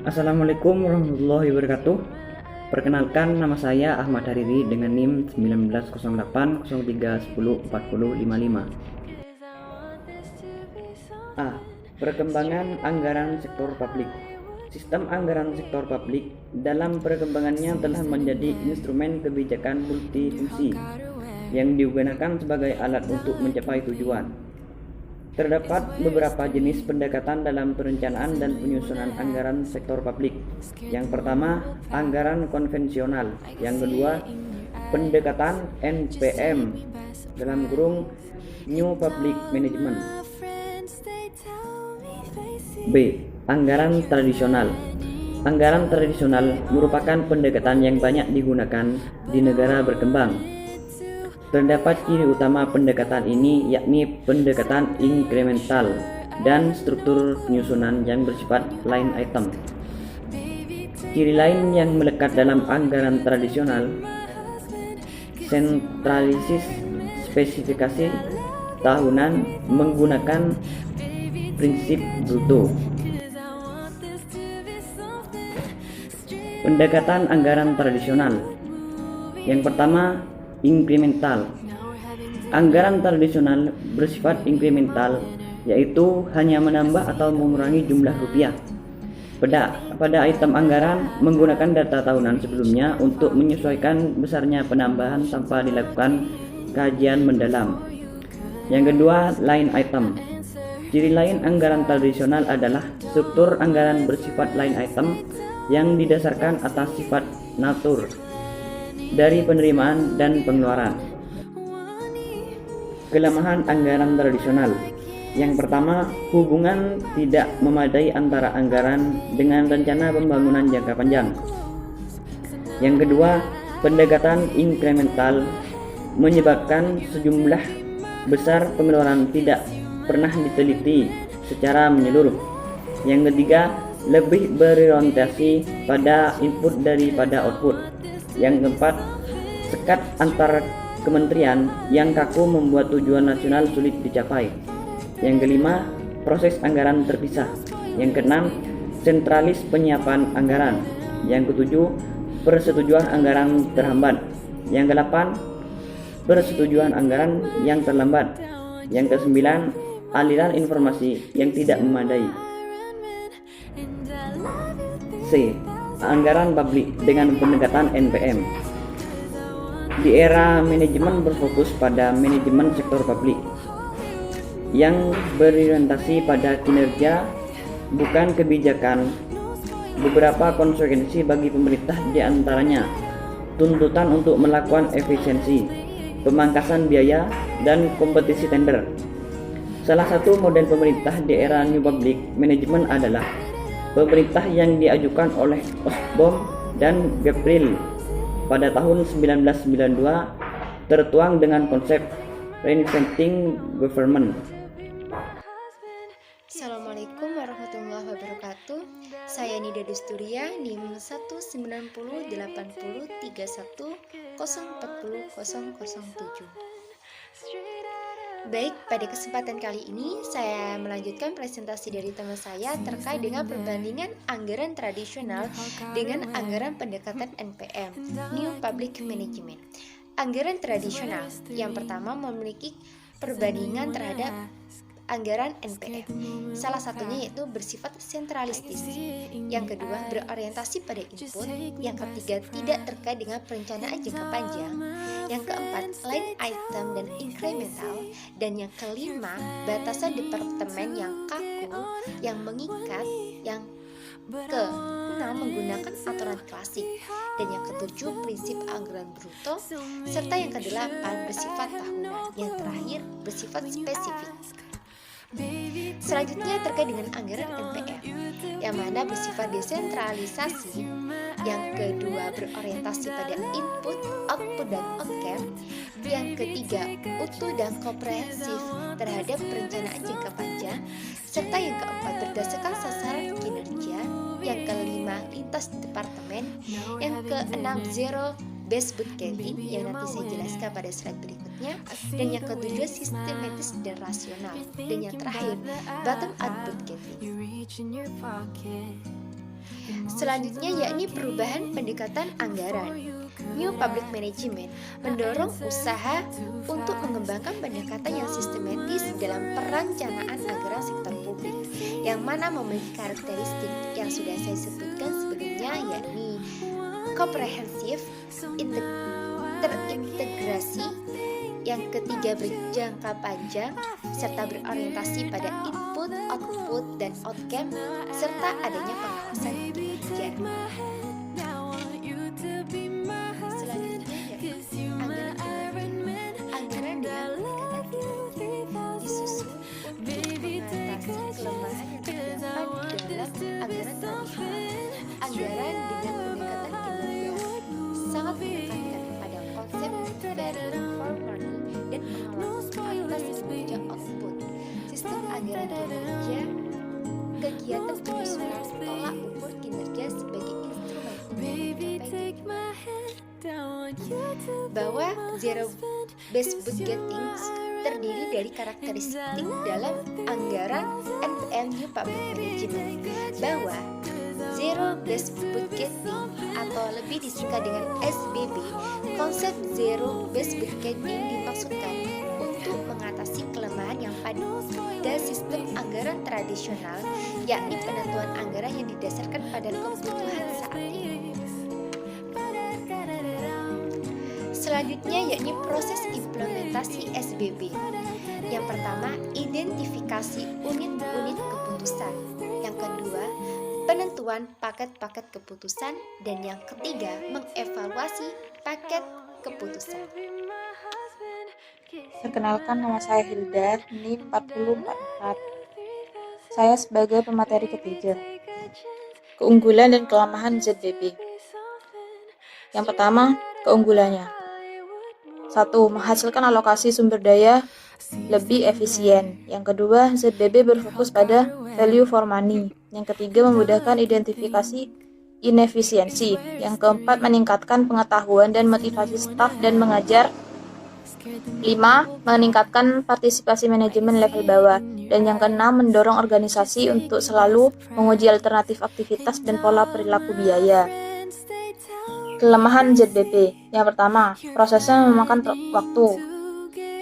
Assalamualaikum warahmatullahi wabarakatuh. Perkenalkan, nama saya Ahmad Hariri dengan NIM 190803104055. A. Perkembangan anggaran sektor publik. Sistem anggaran sektor publik dalam perkembangannya telah menjadi instrumen kebijakan multifungsi yang digunakan sebagai alat untuk mencapai tujuan. Terdapat beberapa jenis pendekatan dalam perencanaan dan penyusunan anggaran sektor publik. Yang pertama, anggaran konvensional. Yang kedua, pendekatan NPM dalam kurung New Public Management. B. Anggaran tradisional. Anggaran tradisional merupakan pendekatan yang banyak digunakan di negara berkembang. Terdapat ciri utama pendekatan ini, yakni pendekatan inkremental dan struktur penyusunan yang bersifat line item. Ciri lain yang melekat dalam anggaran tradisional: sentralisis spesifikasi tahunan menggunakan prinsip bruto. Pendekatan anggaran tradisional. Yang pertama, inkremental. Anggaran tradisional bersifat inkremental, yaitu hanya menambah atau mengurangi jumlah rupiah pada item anggaran menggunakan data tahunan sebelumnya untuk menyesuaikan besarnya penambahan tanpa dilakukan kajian mendalam. Yang kedua, line item. Ciri lain anggaran tradisional adalah struktur anggaran bersifat line item yang didasarkan atas sifat natur dari penerimaan dan pengeluaran. Kelemahan anggaran tradisional. Yang pertama, hubungan tidak memadai antara anggaran dengan rencana pembangunan jangka panjang. Yang kedua, pendekatan inkremental menyebabkan sejumlah besar pengeluaran tidak pernah diteliti secara menyeluruh. Yang ketiga, lebih berorientasi pada input daripada output. Yang keempat, sekat antar kementerian yang kaku membuat tujuan nasional sulit dicapai. Yang kelima, proses anggaran terpisah. Yang keenam, sentralis penyiapan anggaran. Yang ketujuh, persetujuan anggaran terhambat. Yang kedelapan, persetujuan anggaran yang terlambat. Yang kesembilan, aliran informasi yang tidak memadai. C. Anggaran publik dengan pendekatan NPM. Di era manajemen berfokus pada manajemen sektor publik yang berorientasi pada kinerja bukan kebijakan, beberapa konsekuensi bagi pemerintah diantaranya tuntutan untuk melakukan efisiensi, pemangkasan biaya, dan kompetisi tender. Salah satu model pemerintah di era New Public Management adalah pemerintah yang diajukan oleh Osborne dan Gabriel pada tahun 1992, tertuang dengan konsep reinventing government. Assalamualaikum warahmatullahi wabarakatuh. Saya Nida Dusturia, NIM 1908031040007. Baik, pada kesempatan kali ini saya melanjutkan presentasi dari teman saya terkait dengan perbandingan anggaran tradisional dengan anggaran pendekatan NPM, New Public Management. Anggaran tradisional yang pertama memiliki perbandingan terhadap anggaran NPM. Salah satunya yaitu bersifat sentralistis. Yang kedua, berorientasi pada input. Yang ketiga, tidak terkait dengan perencanaan jangka panjang. Yang keempat, line item dan incremental. Dan yang kelima, batasan departemen yang kaku, yang mengikat. Yang keenam, menggunakan aturan klasik. Dan yang ketujuh, prinsip anggaran bruto. Serta yang kedelapan, bersifat tahunan. Yang terakhir, bersifat spesifik. Selanjutnya terkait dengan anggaran NPM, yang mana bersifat desentralisasi. Yang kedua, berorientasi pada input, output, dan outcome. Yang ketiga, utuh dan komprehensif terhadap perencanaan jangka panjang. Serta yang keempat, berdasarkan sasaran kinerja. Yang kelima, lintas departemen. Yang keenam, zero based budgeting, yang nanti saya jelaskan pada slide berikutnya. selanjutnya. Dan yang ketujuh, sistematis dan rasional. Dan yang terakhir, bottom up budgeting. Selanjutnya yakni perubahan pendekatan anggaran. New Public Management mendorong usaha untuk mengembangkan pendekatan yang sistematis dalam perencanaan anggaran sektor publik, yang mana memiliki karakteristik yang sudah saya sebutkan sebelumnya, yakni komprehensif, terintegrasi, yang ketiga berjangka panjang, serta berorientasi pada input, output, dan outcome, serta adanya pengawasan kinerja. Selanjutnya yaitu anggaran dengan pendekatan kinerja, disusun untuk mengatasi kelemahan yang terdapat di dalam anggaran tradisional. Anggaran dengan pendekatan kinerja sangat menekankan pada konsep value for money dan pengawasan kualitas kinerja output. Sistem anggaran kinerja, kegiatan penyusunan tolak ukur kinerja sebagai instrumen untuk mencapai bahwa zero based budgeting terdiri dari karakteristik dalam anggaran NPM New Public Management, bahwa zero based budgeting atau lebih disingkat dengan SBB, konsep zero based budgeting dimaksudkan untuk mengatasi kelemahan yang pada sistem anggaran tradisional, yakni penentuan anggaran yang didasarkan pada kebutuhan saat ini. Selanjutnya yakni proses implementasi SBB. Yang pertama, identifikasi unit-unit keputusan. Yang kedua, penentuan paket-paket keputusan. Dan yang ketiga, mengevaluasi paket keputusan. Perkenalkan, nama saya Hilda, NIM 4044. Saya sebagai pemateri ketiga. Keunggulan dan kelemahan ZBB. Yang pertama, keunggulannya. 1. Menghasilkan alokasi sumber daya lebih efisien. Yang kedua, ZBB berfokus pada value for money. Yang ketiga, memudahkan identifikasi inefisiensi. Yang keempat, meningkatkan pengetahuan dan motivasi staf dan mengajar. 5. Meningkatkan partisipasi manajemen level bawah. Dan yang keenam, mendorong organisasi untuk selalu menguji alternatif aktivitas dan pola perilaku biaya. Kelemahan ZBB. Yang pertama, prosesnya memakan waktu.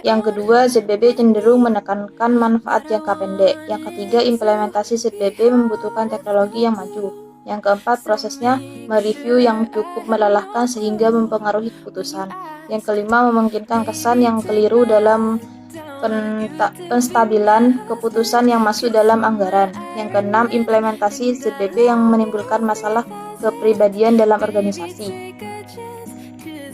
Yang kedua, ZBB cenderung menekankan manfaat jangka pendek. Yang ketiga, implementasi ZBB membutuhkan teknologi yang maju. Yang keempat, prosesnya mereview yang cukup melelahkan sehingga mempengaruhi keputusan. Yang kelima, memungkinkan kesan yang keliru dalam penstabilan keputusan yang masuk dalam anggaran. Yang keenam, implementasi ZBB yang menimbulkan masalah kepribadian dalam organisasi.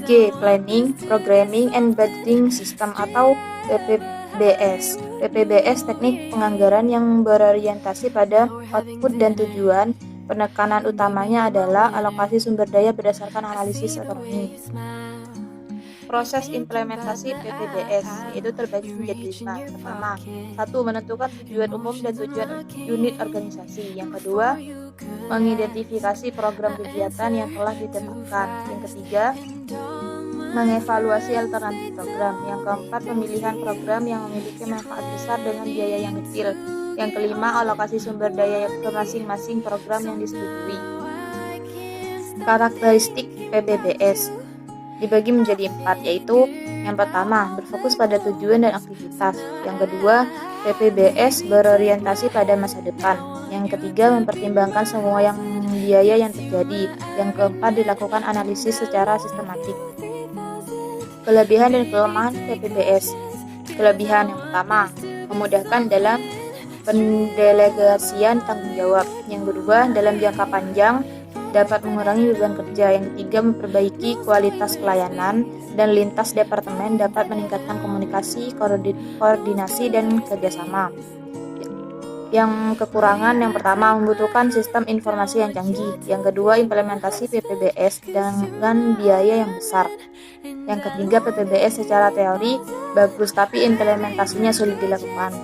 G. Planning, Programming, and Budgeting System atau PPBS. PPBS teknik penganggaran yang berorientasi pada output dan tujuan. Penekanan utamanya adalah alokasi sumber daya berdasarkan analisis ekonomi. Proses implementasi PPBS yaitu terbagi menjadi 5. Pertama, 1. Menentukan tujuan umum dan tujuan unit organisasi. Yang kedua, mengidentifikasi program kegiatan yang telah ditetapkan. Yang ketiga, mengevaluasi alternatif program. Yang keempat, pemilihan program yang memiliki manfaat besar dengan biaya yang kecil. Yang kelima, alokasi sumber daya ke masing-masing program yang disetujui. Karakteristik PPBS dibagi menjadi 4, yaitu yang pertama, berfokus pada tujuan dan aktivitas. Yang kedua, PPBS berorientasi pada masa depan. Yang ketiga, mempertimbangkan semua biaya yang terjadi. Yang keempat, dilakukan analisis secara sistematik. Kelebihan dan kelemahan PPBS. Kelebihan yang pertama, memudahkan dalam pendelegasian tanggung jawab. Yang kedua, dalam jangka panjang dapat mengurangi beban kerja. Yang ketiga, memperbaiki kualitas pelayanan dan lintas departemen, dapat meningkatkan komunikasi, koordinasi, dan kerjasama. Yang kekurangan, yang pertama, membutuhkan sistem informasi yang canggih. Yang kedua, implementasi PPBS dengan biaya yang besar. Yang ketiga, PPBS secara teori bagus tapi implementasinya sulit dilakukan.